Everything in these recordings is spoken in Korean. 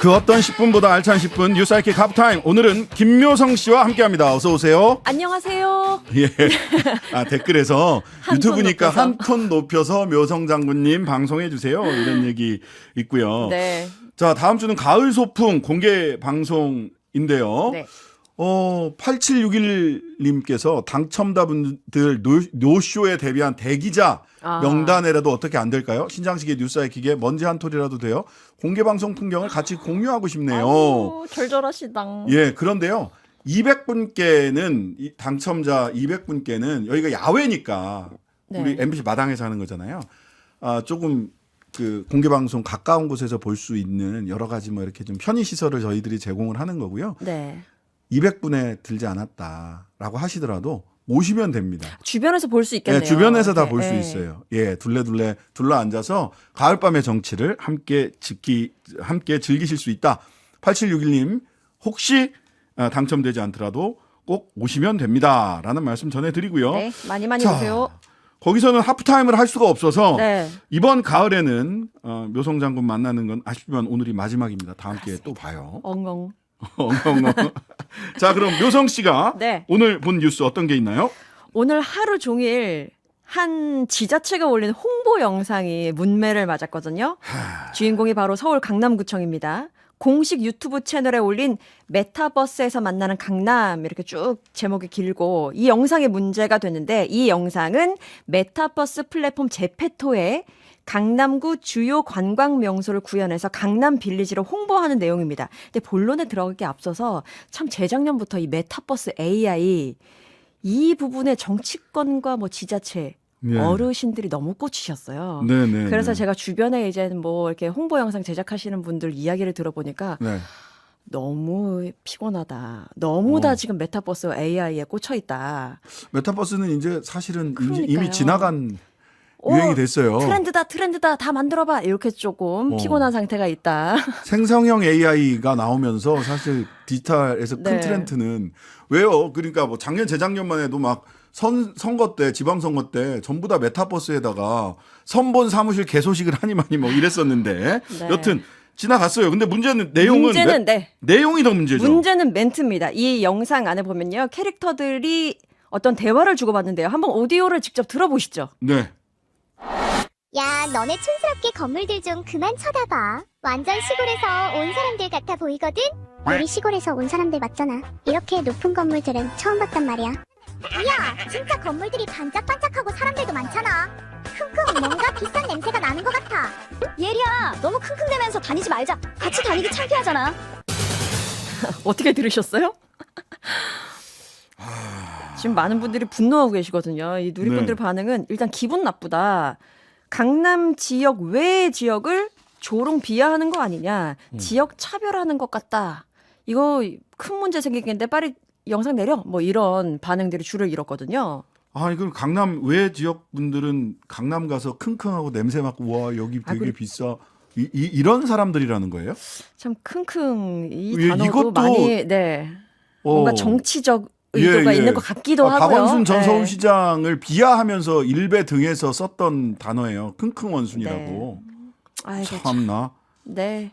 그 어떤 10분보다 알찬 10분 뉴스하이킥 하프타임. 오늘은 김묘성 씨와 함께합니다. 어서 오세요. 안녕하세요. 예. 댓글에서 한 유튜브니까 톤 높여서. 한 톤 높여서 묘성 장군님 방송해 주세요. 이런 얘기 있고요. 네. 자, 다음 주는 가을 소풍 공개 방송인데요. 네. 8761님께서 당첨자분들 노쇼에 대비한 대기자 명단에라도 어떻게 안 될까요? 신장식의 뉴스하이킥에 먼지 한 톨이라도 돼요. 공개 방송 풍경을 같이 공유하고 싶네요. 아우, 절절하시당. 예, 그런데요. 200분께는 당첨자 200분께는 여기가 야외니까 네. 우리 MBC 마당에서 하는 거잖아요. 조금 그 공개 방송 가까운 곳에서 볼 수 있는 여러 가지 뭐 이렇게 좀 편의 시설을 저희들이 제공을 하는 거고요. 네. 200분에 들지 않았다라고 하시더라도 오시면 됩니다. 주변에서 볼 수 있겠네요. 예, 주변에서 다 네. 볼 수 있어요. 예, 둘레둘레 둘러 앉아서 가을밤의 정치를 함께 즐기실 수 있다. 8761님 혹시 당첨되지 않더라도 꼭 오시면 됩니다라는 말씀 전해드리고요. 네, 많이 자, 오세요. 거기서는 하프타임을 할 수가 없어서 네. 이번 가을에는 묘성 장군 만나는 건 아쉽지만 오늘이 마지막입니다. 다음 기회에 또 봐요. 엉엉. 엉엉엉. 자, 그럼 묘성 씨가 네. 오늘 본 뉴스 어떤 게 있나요? 오늘 하루 종일 한 지자체가 올린 홍보 영상이 문매를 맞았거든요. 주인공이 바로 서울 강남구청입니다. 공식 유튜브 채널에 올린 메타버스에서 만나는 강남 이렇게 쭉 제목이 길고 이 영상이 문제가 됐는데 이 영상은 메타버스 플랫폼 제페토에 강남구 주요 관광 명소를 구현해서 강남 빌리지로 홍보하는 내용입니다. 근데 본론에 들어가기 앞서서 참 재작년부터 이 메타버스 AI 이 부분에 정치권과 뭐 지자체 네. 어르신들이 너무 꽂히셨어요. 네네. 그래서 제가 주변에 이제 뭐 이렇게 홍보 영상 제작하시는 분들 이야기를 들어보니까 네. 너무 피곤하다. 너무 다 지금 메타버스 AI에 꽂혀 있다. 메타버스는 이제 사실은 그러니까요. 이미 지나간 유행이 됐어요. 트렌드다. 다 만들어봐. 이렇게 조금 피곤한 상태가 있다. 생성형 AI가 나오면서 사실 디지털에서 큰 네. 트렌드는 왜요? 그러니까 뭐 작년 재작년만 해도 막 선거 때 지방선거 때 전부 다 메타버스에다가 선본 사무실 개소식을 하니마니 뭐 이랬었는데 네. 여튼 지나갔어요. 근데 문제는 내용은 내용이 더 문제죠. 문제는 멘트입니다. 이 영상 안에 보면요. 캐릭터들이 어떤 대화를 주고받는데요. 한번 오디오를 직접 들어보시죠. 네. 야, 너네 촌스럽게 건물들 좀 그만 쳐다봐. 완전 시골에서 온 사람들 같아 보이거든? 우리 시골에서 온 사람들 맞잖아. 이렇게 높은 건물들은 처음 봤단 말이야. 야, 진짜 건물들이 반짝반짝하고 사람들도 많잖아. 킁킁 뭔가 비싼 냄새가 나는 것 같아. 예리야, 너무 킁킁대면서 다니지 말자. 같이 다니기 창피하잖아. 어떻게 들으셨어요? 지금 많은 분들이 분노하고 계시거든요. 이 누리꾼들 네. 반응은 일단 기분 나쁘다. 강남 지역 외 지역을 조롱 비하하는 거 아니냐. 지역 차별하는 것 같다. 이거 큰 문제 생기겠는데 빨리 영상 내려. 뭐 이런 반응들이 줄을 이뤘거든요. 아, 이걸 강남 외 지역 분들은 강남 가서 킁킁하고 냄새 맡고 와 여기 되게 비싸 이런 사람들이라는 거예요? 참 킁킁 이 예, 단어도 이것도 많이 뭔가 정치적 의도가 있는 것 같기도 하고요. 박원순 전 네. 서울시장을 비하하면서 일베 등에서 썼던 단어예요. 킁킁 원순이라고. 아이고, 참나. 네.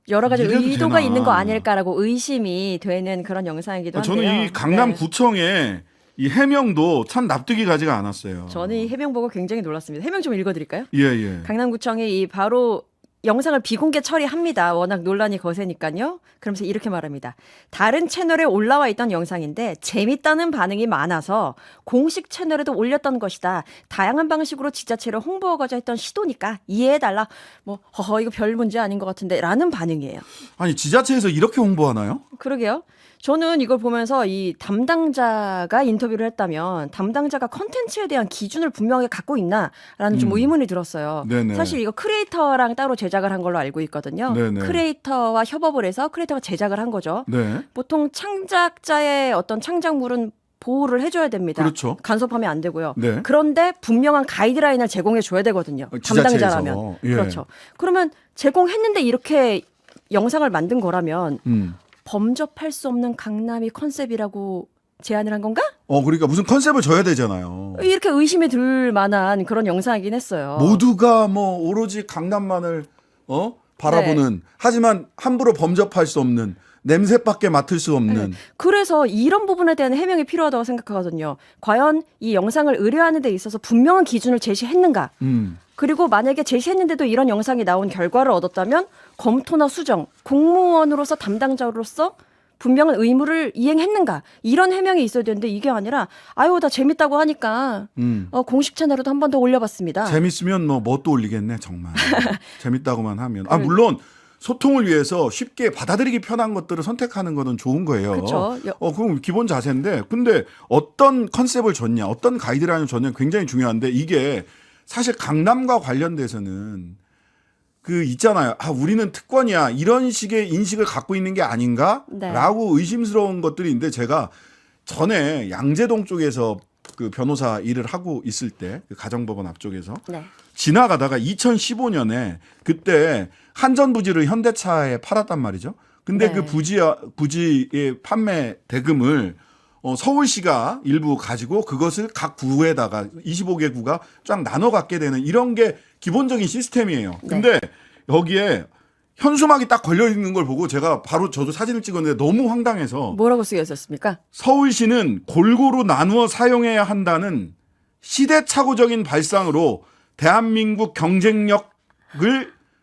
여러 가지 이래도 의도가 되나. 있는 거 아닐까라고 의심이 되는 그런 영상이기도 한데요. 저는 이 강남구청의 네. 이 해명도 참 납득이 가지가 않았어요. 저는 이 해명 보고 굉장히 놀랐습니다. 해명 좀 읽어드릴까요? 예. 강남구청이 이 바로 영상을 비공개 처리합니다. 워낙 논란이 거세니까요. 그러면서 이렇게 말합니다. 다른 채널에 올라와 있던 영상인데 재밌다는 반응이 많아서 공식 채널에도 올렸던 것이다. 다양한 방식으로 지자체를 홍보하고자 했던 시도니까 이해해달라. 뭐 허허 이거 별 문제 아닌 것 같은데 라는 반응이에요. 아니 지자체에서 이렇게 홍보하나요? 그러게요. 저는 이걸 보면서 이 담당자가 인터뷰를 했다면 담당자가 컨텐츠에 대한 기준을 분명하게 갖고 있나라는 좀 의문이 들었어요. 네네. 사실 이거 크리에이터랑 따로 제작을 한 걸로 알고 있거든요. 네네. 크리에이터와 협업을 해서 크리에이터가 제작을 한 거죠. 네. 보통 창작자의 어떤 창작물은 보호를 해줘야 됩니다. 그렇죠. 간섭하면 안 되고요. 네. 그런데 분명한 가이드라인을 제공해 줘야 되거든요. 지자체에서. 담당자라면. 예. 그렇죠. 그러면 제공했는데 이렇게 영상을 만든 거라면 범접할 수 없는 강남이 컨셉이라고 제안을 한 건가? 그러니까 무슨 컨셉을 줘야 되잖아요. 이렇게 의심이 들 만한 그런 영상이긴 했어요. 모두가 뭐 오로지 강남만을 바라보는 하지만 함부로 범접할 수 없는 냄새밖에 맡을 수 없는 그래서 이런 부분에 대한 해명이 필요하다고 생각하거든요. 과연 이 영상을 의뢰하는 데 있어서 분명한 기준을 제시했는가? 그리고 만약에 제시했는데도 이런 영상이 나온 결과를 얻었다면 검토나 수정, 공무원으로서 담당자로서 분명한 의무를 이행했는가? 이런 해명이 있어야 되는데 이게 아니라 아유 다 재밌다고 하니까 공식 채널에도 한 번 더 올려봤습니다. 재밌으면 뭐 또 올리겠네 정말 재밌다고만 하면 물론 소통을 위해서 쉽게 받아들이기 편한 것들을 선택하는 거는 좋은 거예요. 그렇죠. 그럼 기본 자세인데 근데 어떤 컨셉을 줬냐 어떤 가이드라인을 줬냐 굉장히 중요한데 이게 사실 강남과 관련돼서는 그 있잖아요. 우리는 특권이야. 이런 식의 인식을 갖고 있는 게 아닌가라고 의심스러운 것들이 있는데 제가 전에 양재동 쪽에서 그 변호사 일을 하고 있을 때 그 가정법원 앞쪽에서 지나가다가 2015년에 그때 한전부지를 현대차에 팔았단 말이죠. 근데 그 부지의 판매 대금을 서울시가 일부 가지고 그것을 각 구에다가 25개 구가 쫙 나눠 갖게 되는 이런 게 기본적인 시스템이에요. 근데 여기에 현수막이 딱 걸려 있는 걸 보고 제가 바로 저도 사진을 찍었는데 너무 황당해서 뭐라고 쓰여 있었습니까? 서울시는 골고루 나누어 사용해야 한다는 시대착오적인 발상으로 대한민국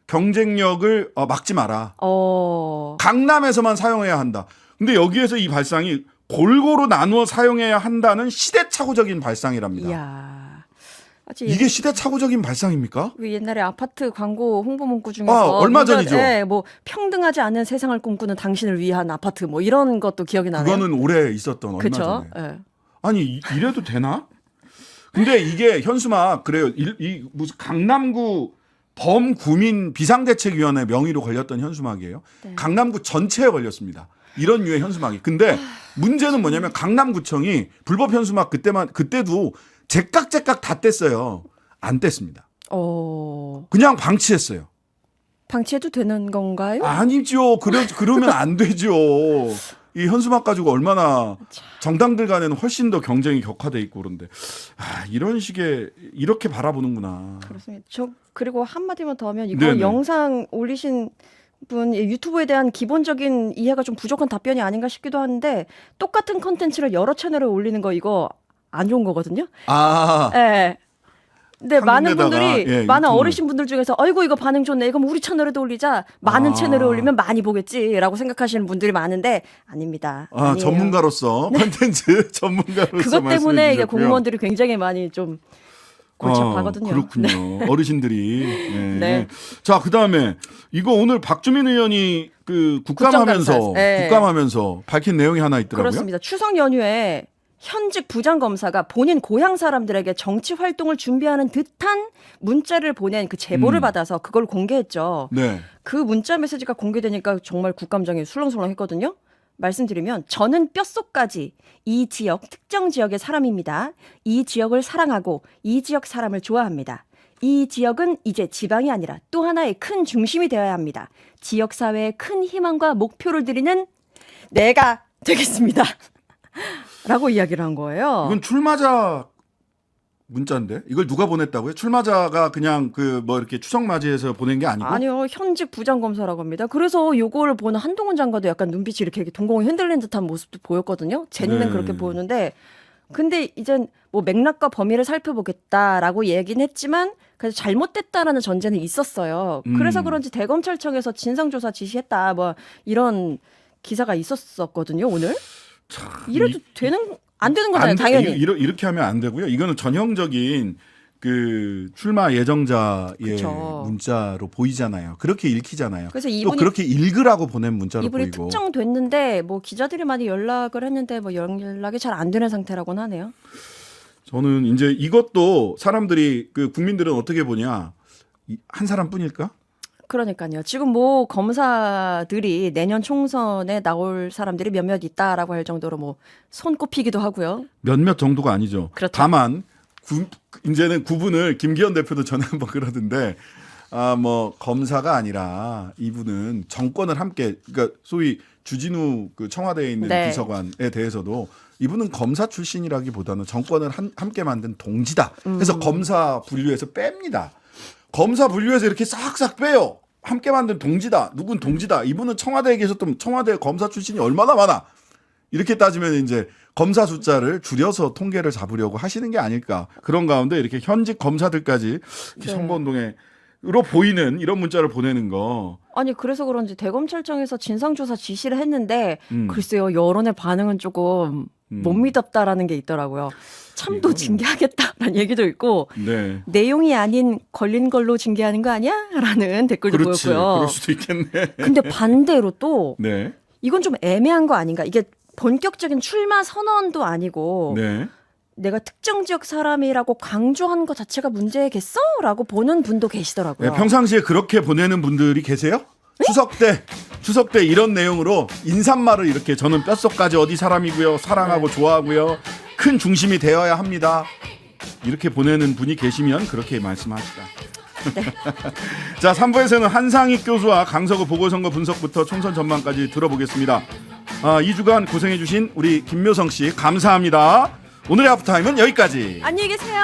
경쟁력을 막지 마라. 강남에서만 사용해야 한다. 근데 여기에서 이 발상이 골고루 나누어 사용해야 한다는 시대착오적인 발상이랍니다. 이야. 이게 시대착오적인 발상입니까? 옛날에 아파트 광고 홍보 문구 중에서 얼마 전이죠. 뭐 평등하지 않은 세상을 꿈꾸는 당신을 위한 아파트 뭐 이런 것도 기억이 나네요. 그거는 올해 있었던 얼마 그쵸? 전에. 아니 이래도 되나? 근데 이게 현수막 그래요. 이 무슨 강남구 범구민 비상대책위원회 명의로 걸렸던 현수막이에요. 강남구 전체에 걸렸습니다. 이런 류의 현수막이. 근데 문제는 뭐냐면 강남구청이 불법 현수막 그때도 제깍제깍 다 뗐어요. 안 뗐습니다. 그냥 방치했어요. 방치해도 되는 건가요? 아니죠. 그러면 안 되죠. 이 현수막 가지고 얼마나 정당들 간에는 훨씬 더 경쟁이 격화돼 있고 그런데 이런 식의 이렇게 바라보는구나. 그렇습니다. 그리고 한마디만 더 하면 이거 영상 올리신 분 유튜브에 대한 기본적인 이해가 좀 부족한 답변이 아닌가 싶기도 하는데 똑같은 컨텐츠를 여러 채널에 올리는 거 이거 안 좋은 거거든요. 네. 근데 많은 분들이 많은 어르신 분들 중에서 아이고 이거 반응 좋네. 그럼 우리 채널에도 올리자. 많은 채널에 올리면 많이 보겠지라고 생각하시는 분들이 많은데 아닙니다. 아니에요. 전문가로서 컨텐츠 전문가로서 그것 때문에 이게 공무원들이 굉장히 많이 좀 골치 아파하거든요. 그렇군요. 어르신들이. 네. 자, 그다음에 이거 오늘 박주민 의원이 그 국감하면서 밝힌 내용이 하나 있더라고요. 그렇습니다. 추석 연휴에 현직 부장검사가 본인 고향 사람들에게 정치 활동을 준비하는 듯한 문자를 보낸 그 제보를 받아서 그걸 공개했죠. 그 문자 메시지가 공개되니까 정말 국감장이 술렁술렁했거든요. 말씀드리면 저는 뼛속까지 이 지역 특정 지역의 사람입니다. 이 지역을 사랑하고 이 지역 사람을 좋아합니다. 이 지역은 이제 지방이 아니라 또 하나의 큰 중심이 되어야 합니다. 지역사회에 큰 희망과 목표를 드리는 내가 되겠습니다. 라고 이야기를 한 거예요. 이건 출마자 문자인데 이걸 누가 보냈다고요? 출마자가 그냥 그 뭐 이렇게 추석 맞이해서 보낸 게 아니고? 아니요, 현직 부장검사라고 합니다. 그래서 요거를 보는 한동훈 장관도 약간 눈빛이 이렇게 동공이 흔들린 듯한 모습도 보였거든요. 제 눈엔 그렇게 보였는데, 근데 이젠 뭐 맥락과 범위를 살펴보겠다라고 얘기는 했지만 그래서 잘못됐다라는 전제는 있었어요. 그래서 그런지 대검찰청에서 진상조사 지시했다 뭐 이런 기사가 있었었거든요. 오늘. 이래도 안 되는 거잖아요, 당연히. 이렇게 하면 안 되고요. 이거는 전형적인 그 출마 예정자의 문자로 보이잖아요. 그렇게 읽히잖아요. 그래서 또 그렇게 읽으라고 보낸 문자로 이분이 보이고. 특정됐는데 뭐 기자들이 많이 연락을 했는데 뭐 연락이 잘 안 되는 상태라고는 하네요. 저는 이제 이것도 사람들이 그 국민들은 어떻게 보냐, 한 사람뿐일까? 그러니까요. 지금 뭐 검사들이 내년 총선에 나올 사람들이 몇몇 있다라고 할 정도로 뭐 손꼽히기도 하고요. 몇몇 정도가 아니죠. 그렇죠. 다만 이제는 구분을 김기현 대표도 전에 한번 그러던데 뭐 검사가 아니라 이분은 정권을 함께, 그러니까 소위 주진우 그 청와대에 있는 비서관에 대해서도 이분은 검사 출신이라기보다는 정권을 함께 만든 동지다. 그래서 검사 분류에서 뺍니다. 검사 분류에서 이렇게 싹싹 빼요. 함께 만든 동지다. 누군 동지다. 이분은 청와대에 계셨던 청와대 검사 출신이 얼마나 많아. 이렇게 따지면 이제 검사 숫자를 줄여서 통계를 잡으려고 하시는 게 아닐까. 그런 가운데 이렇게 현직 검사들까지 이렇게 네. 선거운동으로 보이는 이런 문자를 보내는 거. 아니 그래서 그런지 대검찰청에서 진상조사 지시를 했는데 음. 글쎄요 여론의 반응은 조금 못 믿었다라는 게 있더라고요. 참도 이거는- 징계하겠다라는 얘기도 있고 네. 내용이 아닌 걸린 걸로 징계하는 거 아니야? 라는 댓글도 그렇지. 보였고요. 그럴 수도 있겠네. 근데 반대로 또 네. 이건 좀 애매한 거 아닌가? 이게 본격적인 출마 선언도 아니고 네. 내가 특정 지역 사람이라고 강조한 것 자체가 문제겠어? 라고 보는 분도 계시더라고요. 네, 평상시에 그렇게 보내는 분들이 계세요? 추석 때 이런 내용으로 인사말을 이렇게 저는 뼛속까지 어디 사람이고요. 사랑하고 네. 좋아하고요. 큰 중심이 되어야 합니다. 이렇게 보내는 분이 계시면 그렇게 말씀하시다. 네. 자, 3부에서는 한상익 교수와 강서구 보궐선거 분석부터 총선 전망까지 들어보겠습니다. 2주간 고생해주신 우리 김묘성 씨 감사합니다. 오늘의 하프타임은 여기까지. 안녕히 계세요.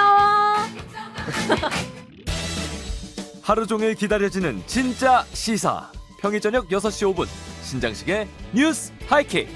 하루 종일 기다려지는 진짜 시사. 평일 저녁 6시 5분 신장식의 뉴스 하이킥.